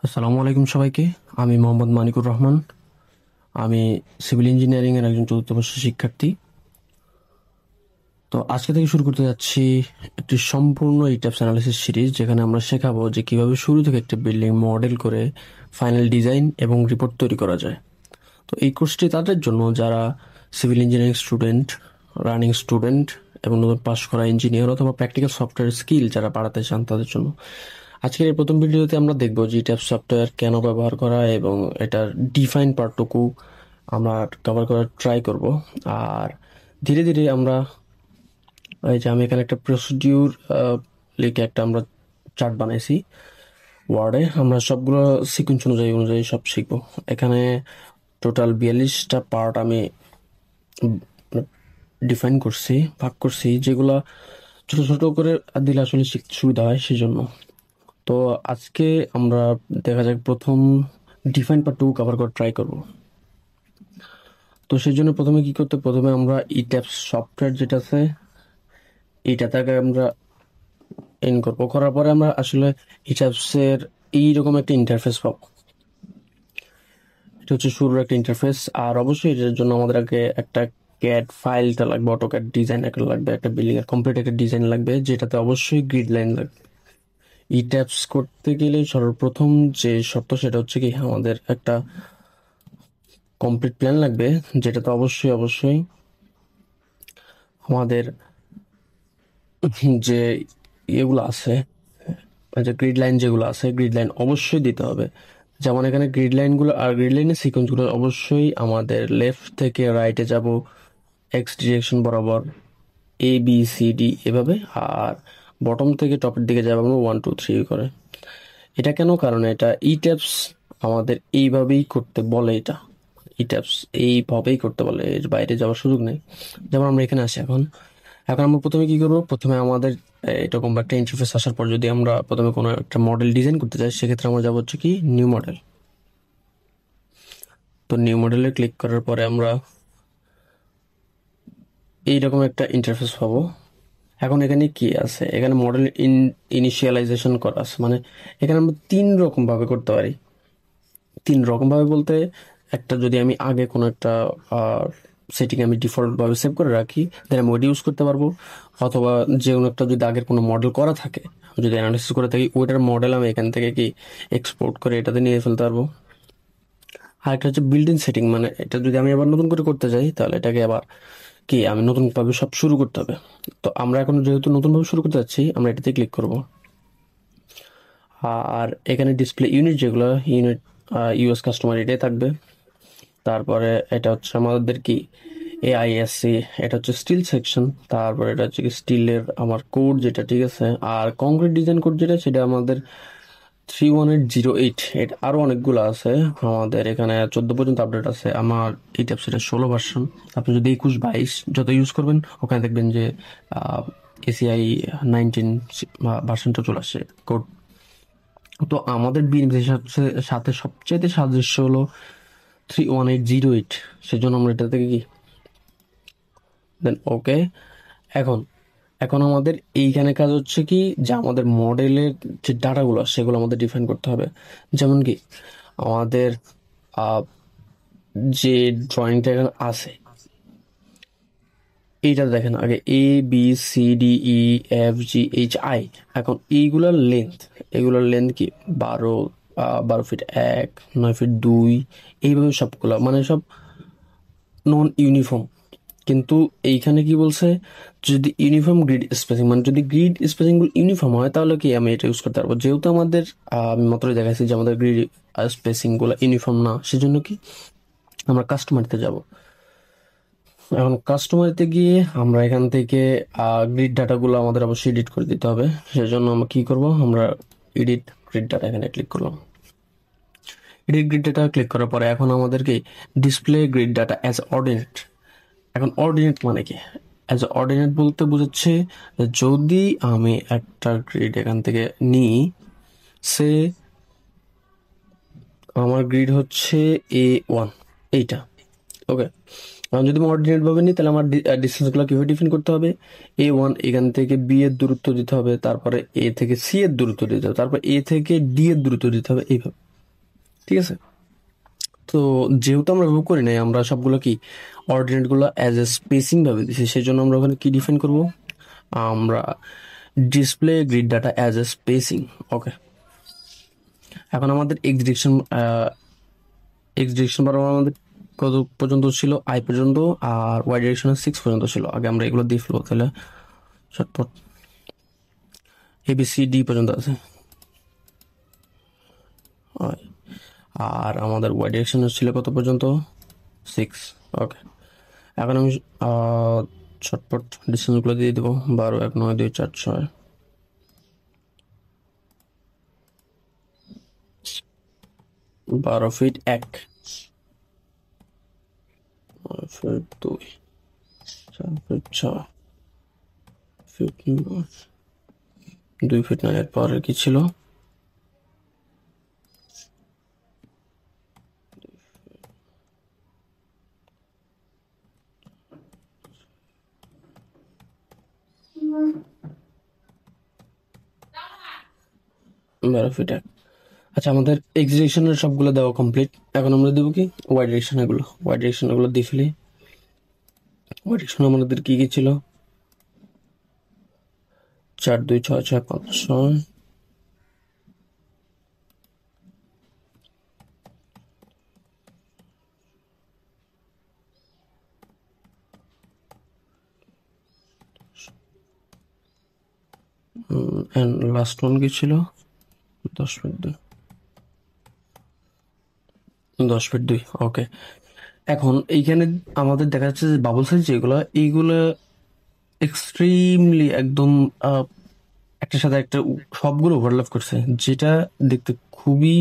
আসসালামু আলাইকুম সবাইকে। আমি মোহাম্মদ মানিকুর রহমান। আমি সিভিল ইঞ্জিনিয়ারিং এর একজন চতুর্থ বর্ষের শিক্ষার্থী। তো আজকে থেকে শুরু করতে যাচ্ছি একটি সম্পূর্ণ ইটাপস অ্যানালিসিস সিরিজ, যেখানে আমরা শেখাবো যে কিভাবে শুরু থেকে একটা বিল্ডিং মডেল করে ফাইনাল ডিজাইন এবং রিপোর্ট তৈরি করা যায়। তো এই কোর্সটি তাদের জন্য যারা civil engineering student, running student এবং নতুন পাশ করা ইঞ্জিনিয়ার অথবা প্র্যাকটিক্যাল সফটওয়্যার স্কিল যারা বাড়াতে চান তাদের জন্য। আজকের এই প্রথম ভিডিওতে আমরা দেখব যে ইটাপ সফটওয়্যার কেন ব্যবহার করা এবং এটার ডিফাইন পার্টটুকু আমরা কভার করার ট্রাই করব। আর ধীরে ধীরে আমরা এই যে আমি এখানে একটা প্রসিডিউর লিখে একটা আমরা চার্ট বানাইছি ওয়ার্ডে। আমরা সবগুলো সিকোয়েন্স অনুযায়ী অনুযায়ী সব শিখবো। এখানে টোটাল 42টা পার্ট আমি ডিফাইন করছি, ভাগ করছি, যেগুলা ছোট ছোট করে দিলে আসলে শিখতে সুবিধা হয় সেজন্য। তো আজকে আমরা দেখা যাক প্রথম ডিফাইন পার্ট টু কভার করার ট্রাই করব। তো সেই জন্য প্রথমে আমরা ইট্যাপস সফটওয়্যার যেটা আছে এইটাতে আগে আমরা ইন করবো। করার পরে আমরা আসলে ইট্যাপসের এইরকম একটা ইন্টারফেস পাবো। এটা হচ্ছে শুরুর একটা ইন্টারফেস। আর অবশ্যই এটার জন্য আমাদের আগে একটা ক্যাড ফাইলটা লাগবে, অটোক্যাড ডিজাইন একটা লাগবে, একটা বিল্ডিং এর কমপ্লিট একটা ডিজাইন লাগবে, যেটাতে অবশ্যই গ্রিড লাইন লাগবে। ই ট্যাপস করতে গেলে সর্বপ্রথম যে শর্ত সেটা হচ্ছে কি আমাদের একটা কমপ্লিট প্ল্যান লাগবে, যেটাতে অবশ্যই অবশ্যই আমাদের যে ইয়েগুলো আছে, যে গ্রিড লাইন যেগুলো আছে গ্রিড লাইন অবশ্যই দিতে হবে। যেমন এখানে গ্রিড লাইনগুলো আর গ্রিড লাইনের সিকোয়েন্সগুলো অবশ্যই আমাদের লেফট থেকে রাইটে যাব এক্স ডিরেকশন বরাবর, এ বি সি ডি এভাবে, আর বটম থেকে টপের দিকে যাবো আমরা 1 2 3 করে। এটা কেন? কারণ এটা ই ট্যাপস আমাদের এইভাবেই করতে বলে। এটা ই ট্যাপস এইভাবেই করতে বলে, এর বাইরে যাওয়ার সুযোগ নেই। যেমন আমরা এখানে আসি এখন। এখন আমরা প্রথমে কি করবো, প্রথমে আমাদের এরকম একটা ইন্টারফেস আসার পর যদি আমরা প্রথমে কোনো একটা মডেল ডিজাইন করতে চাই, সেক্ষেত্রে আমরা যাবো হচ্ছে কি নিউ মডেল। তো নিউ মডেলে ক্লিক করার পরে আমরা এইরকম একটা ইন্টারফেস পাবো। এখন এখানে কি আছে, এখানে মডেল ইনিশিয়ালাইজেশন করা আছে, মানে এখানে আমরা 3 রকম ভাবে করতে পারি। 3 রকম ভাবে বলতে, একটা যদি আমি আগে কোনো একটা সেটিং আমি ডিফল্ট ভাবে সেভ করে রাখি, দেন আমি ওইটা ইউজ করতে পারবো। অথবা যে কোনো একটা যদি আগের কোনো মডেল করা থাকে, আমি যদি অ্যানালিসিস করে থাকি, ওইটার মডেল আমি এখান থেকে কি এক্সপোর্ট করে এটাতে নিয়ে ফেলতে পারবো। আর একটা হচ্ছে বিল্ড ইন সেটিং, মানে এটা যদি আমি আবার নতুন করে করতে চাই, তাহলে এটাকে আবার কি আমি নতুন ভাবে সব শুরু করতে হবে। তো আমরা এখন যেহেতু নতুন ভাবে শুরু করতে যাচ্ছি, আমরা এটাতে ক্লিক করব। আর এখানে ডিসপ্লে ইউনিট, যেগুলো ইউনিট ইউএস কাস্টমার এটাই থাকবে। তারপরে এটা হচ্ছে আমাদের কি এআইএসসি, এটা হচ্ছে স্টিল সেকশন। তারপরে এটা হচ্ছে কি স্টিলের আমার কোড যেটা, ঠিক আছে। আর কংক্রিট ডিজাইন কোড যেটা, সেটা আমাদের 31808। এটা আরো অনেকগুলো আছে, আমাদের এখানে 14 পর্যন্ত আপডেট আছে। আমার এই ট্যাপসেটের 16 ভার্সন। আপনি যদি 21 22 যত ইউজ করবেন, ওখানে দেখবেন যে এসিআই 19 ভার্সনটা চলে আসে কোড। তো আমাদের বিএনপির সাথে সবচেয়ে সাদৃশ্য হলো 31808, সেজন্য আমরা এটা থেকে কি দেন ওকে। এখন এখন আমাদের এইখানে কাজ হচ্ছে কি, যে আমাদের মডেলের যে ডাটাগুলো সেগুলো আমাদের ডিফাইন করতে হবে। যেমন কি আমাদের যে ড্রয়িংটা এখানে আছে, এইটা দেখেন আগে A B C D E F G H I. এখন এগুলোর লেন্থ কি 12 ফিট 1, 9 ফিট 2, এইভাবে সবগুলো মানে সব নন ইউনিফর্ম। কিন্তু এইখানে কি বলছে, যদি ইউনিফর্ম গ্রিড স্পেসিং, মানে যদি গ্রিড স্পেসিং গুলো ইউনিফর্ম হয়, তাহলে কি আমি এটা ইউজ করতে পারবো। যেহেতু আমাদের আমি মাত্রই দেখাইছি যে আমাদের গ্রিড স্পেসিং গুলো ইউনিফর্ম না, সেজন্য কি আমরা কাস্টমারিতে যাব। এখন কাস্টমারিতে গিয়ে আমরা এখান থেকে গ্রিড ডাটাগুলো আমাদের অবশ্যই এডিট করে দিতে হবে। সেজন্য আমরা কি করব, আমরা এডিট গ্রিড ডাটা এখানে ক্লিক করলাম। এডিট গ্রিড ডাটা ক্লিক করার পরে এখন আমাদেরকে display grid data as ordinate. এখন অর্ডিনেট মানে কি, অ্যাজ অর্ডিনেট বলতে বোঝাচ্ছে যে যদি আমি একটা গ্রিড এখান থেকে নিই, সে আমার গ্রিড হচ্ছে A1 এইটা, ওকে। আমি যদি আমি অর্ডিনেট ভাবে নিই, তাহলে আমার ডিস্টেন্সগুলো কিভাবে ডিফাইন করতে হবে, A1 এখান থেকে বি এর দূরত্ব দিতে হবে, তারপরে এ থেকে সি এর দূরত্ব দিতে হবে, তারপর এ থেকে ডি এর দূরত্ব দিতে হবে, এইভাবে। ঠিক আছে। তো যেহেতু আমরা ওইভাবে করি নাই, আমরা সবগুলো কি অর্ডিনেট গুলো অ্যাজ এ স্পেসিং ভাবে দিছি, সেই জন্য আমরা ওখানে কি ডিফাইন করব, আমরা display grid data as a spacing. Okay, এখন আমাদের এক্স ডিরেকশন বরাবর আমাদের কত পর্যন্ত ছিল, আই পর্যন্ত, আর ওয়াই ডিরেকশনে 6 পর্যন্ত ছিল। আগে আমরা এগুলো দিয়ে ফেলবো, তাহলে চটপট ABCD পর্যন্ত আছে। আর আমাদের ওয়াই ডিরেকশনে ছিল কত পর্যন্ত, 6। ওকে, এখন আমি চটপট ডিস্টেন্সগুলো দিয়ে দেবো, 12, 1, 9, 2, 4, 6, 12 feet 1, 9 feet 2, 4 feet 6, feet 9, 2 feet 9। এর পরে কি ছিল, বারো ফিট 1। আচ্ছা, আমাদের এক্স ডিরেকশনের সবগুলো দেওয়া কমপ্লিট। এখন আমরা দেবো কি ওয়াই ডিরেকশন, এগুলো ওয়াই ডিরেকশন এগুলো দিয়ে ফেলি। ওয়াই ডিরেকশন আমাদের কি কি ছিল, 4, 2, 6, 6, 5, 6, এন্ড লাস্ট ওয়ান কি ছিল, 10 ফিট 2, 10 ফিট 2। ওকে, এখন এইখানে আমাদের দেখা যাচ্ছে যে বাবল সাইজ যেগুলো, এইগুলো এক্সট্রিমলি একদম একটার সাথে একটা সবগুলো ওভারল্যাপ করছে, যেটা দেখতে খুবই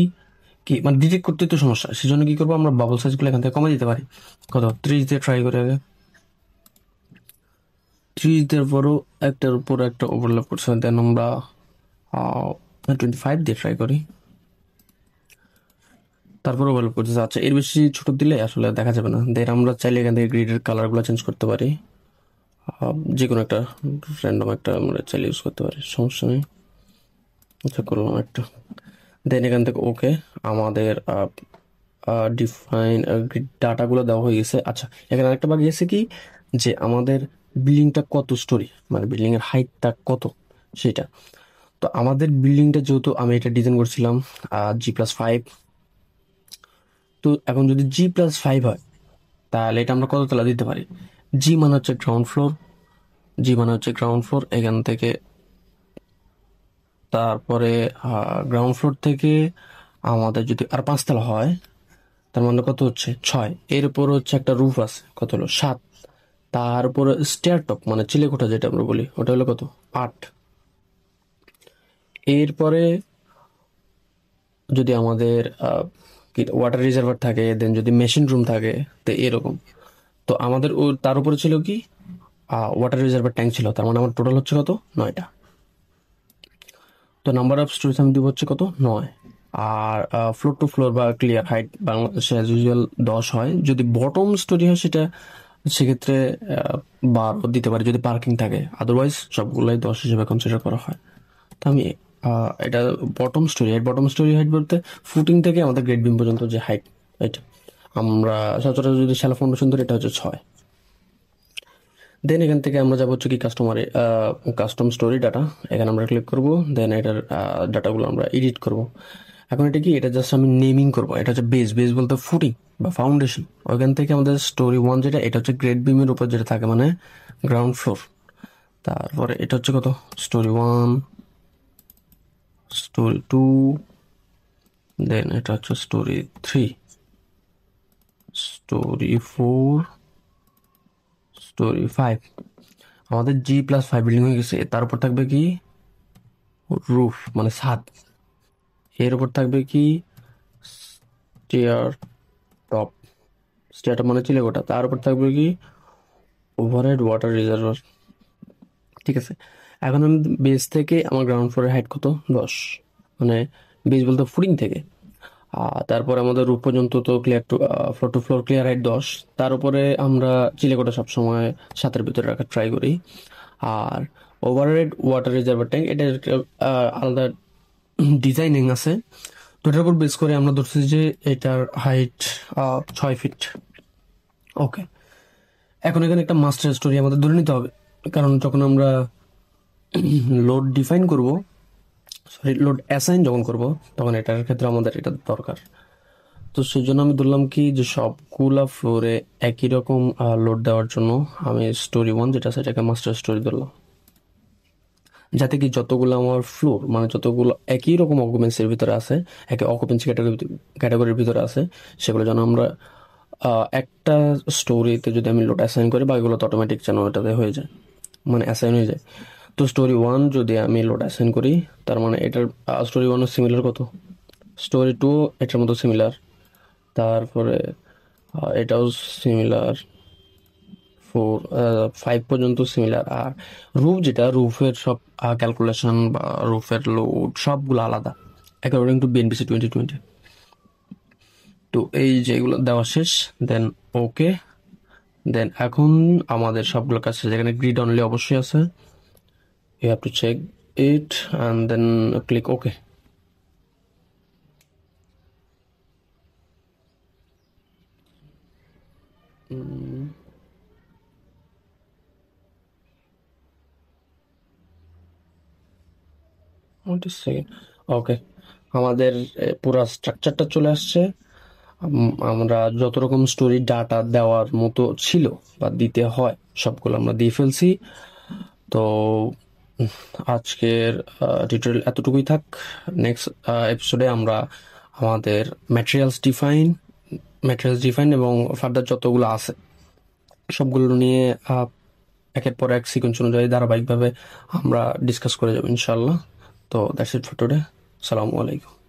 কি মানে ডিটেক্ট করতে তো সমস্যা। সেজন্য কি করবো, আমরা বাবল সাইজগুলো এখান থেকে কমে দিতে পারি। কত, 30 দিয়ে ট্রাই করে আগে। 30 দেওয়ার পরও একটার উপর একটা ওভারল্যাপ করছে, দেন আমরা 25 দিয়ে ট্রাই করি, তারপর ওভারল্যাপ করতেছে। আচ্ছা, এর বেশি ছোট দিলে আসলে দেখা যাবে না। দেন আমরা চাইলে এখান থেকে গ্রিডের কালারগুলো চেঞ্জ করতে পারি, যে কোনো একটা র্যান্ডম একটা আমরা চাইলে ইউজ করতে পারি, সমস্যা নেই। আচ্ছা, করলাম একটা। দেন এখান থেকে ওকে, আমাদের ডিফাইন ডাটাগুলো দেওয়া হয়ে গেছে। আচ্ছা, এখানে আরেকটা বাকি আছে কি, যে আমাদের বিল্ডিংটা কত স্টোরি, মানে বিল্ডিং এর হাইটটা কত সেটা। তো আমাদের বিল্ডিংটা যেহেতু আমি এটা ডিজাইন করছিলাম G+5, তো এখন যদি G+5 হয়, তাহলে এটা আমরা কত তলা দিতে পারি। জি মানে হচ্ছে গ্রাউন্ড ফ্লোর, জি মানে হচ্ছে গ্রাউন্ড ফ্লোর। এখান থেকে তারপরে গ্রাউন্ড ফ্লোর থেকে আমাদের যদি আর 5 তলা হয়, তার মানে কত হচ্ছে 6। এর উপর হচ্ছে একটা রুফ আছে, কত হলো 7। তার উপরে স্টেয়ার টপ মানে চিলেকোঠা যেটা আমরা বলি, ওটা হলো কত 8। এরপরে যদি আমাদের ওয়াটার রিজার্ভার থাকে, দেন যদি মেশিন রুম থাকে, তো এরকম। তো আমাদের তার উপরে ছিল কি ওয়াটার রিজার্ভার ট্যাঙ্ক ছিল, তার মানে আমার টোটাল হচ্ছে কত 9টা। তো নাম্বার অফ স্টোরিজ আমি দিব হচ্ছে কত 9। আর ফ্লোর টু ফ্লোর বা ক্লিয়ার হাইট বাংলাদেশে অ্যাজ ইউজুয়াল 10 হয়। যদি বটম স্টোরি হয় সেটা সেক্ষেত্রে 12 দিতে পারি যদি পার্কিং থাকে, আদারওয়াইজ সবগুলাই 10 হিসেবে কনসিডার করা হয়। তো আমি এটা বটম স্টোরি হাইট বলতে ফুটিং থেকে আমাদের গ্রেড বিম পর্যন্ত যে হাইট, এটা আমরা সচরাচর যদি শ্যালো ফাউন্ডেশন ধরি, এটা হচ্ছে 6। দেন এখান থেকে আমরা যাবো হচ্ছে কি কাস্টম স্টোরি ডাটা, এখানে আমরা ক্লিক করব। দেন এটার ডাটাগুলো আমরা এডিট করব। এখন এটা কি, এটা জাস্ট আমি নেমিং করব। এটা হচ্ছে বেস বলতে ফুটিং বা ফাউন্ডেশন। ওইখান থেকে আমাদের স্টোরি 1 যেটা, এটা হচ্ছে গ্রেড বিমের উপর যেটা থাকে, মানে গ্রাউন্ড ফ্লোর। তারপরে এটা হচ্ছে কত, স্টোরি 1, স্টোরি 2, দেন এটা হচ্ছে স্টোরি 3, স্টোরি 4, স্টোরি 5। আমাদের G+5 বিল্ডিং হয়ে গেছে। তার উপর থাকবে কি রুফ মানে ছাদ, এর উপর থাকবে কি স্টেয়ার টপ, স্টেয়ার মানে চিলেকোঠা। তার উপর থাকবে কি ওভারহেড ওয়াটার রিজার্ভার। ঠিক আছে, এখন আমি বেস থেকে আমার গ্রাউন্ড ফ্লোরের হাইট কত 10, মানে বেস বলতে ফুটিং থেকে। তারপরে আমাদের রুফ পর্যন্ত তো clear to floor to floor clear height 10। তার উপরে আমরা চিলেকোঠা সবসময় 7-এর ভিতরে রাখার ট্রাই করি। আর ওভারহেড ওয়াটার রিজার্ভার ট্যাঙ্ক, এটা একটা আলাদা ডিজাইনিং আছে। তো এটার উপর বেস করে আমরা ধরছি যে এটার হাইট 6 ফিট। ওকে, এখন এখানে একটা মাস্টার স্টোরি আমাদের ধরে নিতে হবে, কারণ যখন আমরা লোড ডিফাইন করব, সরি লোড অ্যাসাইন যখন করব, তখন এটার ক্ষেত্রে আমাদের এটা দরকার। তো সেই জন্য আমি ধরলাম কি যে সবগুলা ফ্লোরে একই রকম লোড দেওয়ার জন্য আমি স্টোরি 1 যেটা সেটাকে মাস্টার স্টোরি ধরলাম, যাতে কি যতগুলো আমার ফ্লোর মানে যতগুলো একই রকম অকুপেন্সির ভিতরে আছে, একই অকুপেন্সি ক্যাটাগরির ভিতরে আছে, সেগুলো যেন আমরা একটা স্টোরিতে যদি আমি লোড অ্যাসাইন করি, বাকিগুলো তো অটোমেটিক যেন ওটাতে হয়ে যায়, মানে অ্যাসাইন হয়ে যায়। তো স্টোরি 1 যদি আমি লোড অ্যাসাইন করি, তার মানে এটার স্টোরি 1 সিমিলার কত, স্টোরি 2 এটার মতো সিমিলার, তারপরে এটাও সিমিলার, 5 পর্যন্ত সিমিলার। আর রুফ যেটা, রুফের সব ক্যালকুলেশন বা রুফের লোড সবগুলো আলাদা অ্যাকর্ডিং টু বিএনপিসি 2020। তো এই যেগুলো দেওয়া শেষ, দেন ওকে, দেন এখন আমাদের সবগুলো কাজ শেষ। এখানে গ্রিড অনলি অবশ্যই আছে, you have to check it and then click okay. Okay, আমাদের পুরো স্ট্রাকচারটা চলে আসছে। আমরা যত রকম স্টোরি ডাটা দেওয়ার মতো ছিল বা দিতে হয় সবগুলো আমরা দিয়ে ফেলছি। তো আজকের টিউটোরিয়াল এতটুকুই থাক। নেক্সট এপিসোডে আমরা আমাদের ম্যাটেরিয়ালস ডিফাইন এবং ফার্দার যতগুলো আছে সবগুলো নিয়ে একের পর এক সিকোয়েন্স অনুযায়ী ধারাবাহিকভাবে আমরা ডিসকাস করে যাবো ইনশাল্লাহ। তো দ্যাটস ইট ফর টুডে। আসসালামু আলাইকুম।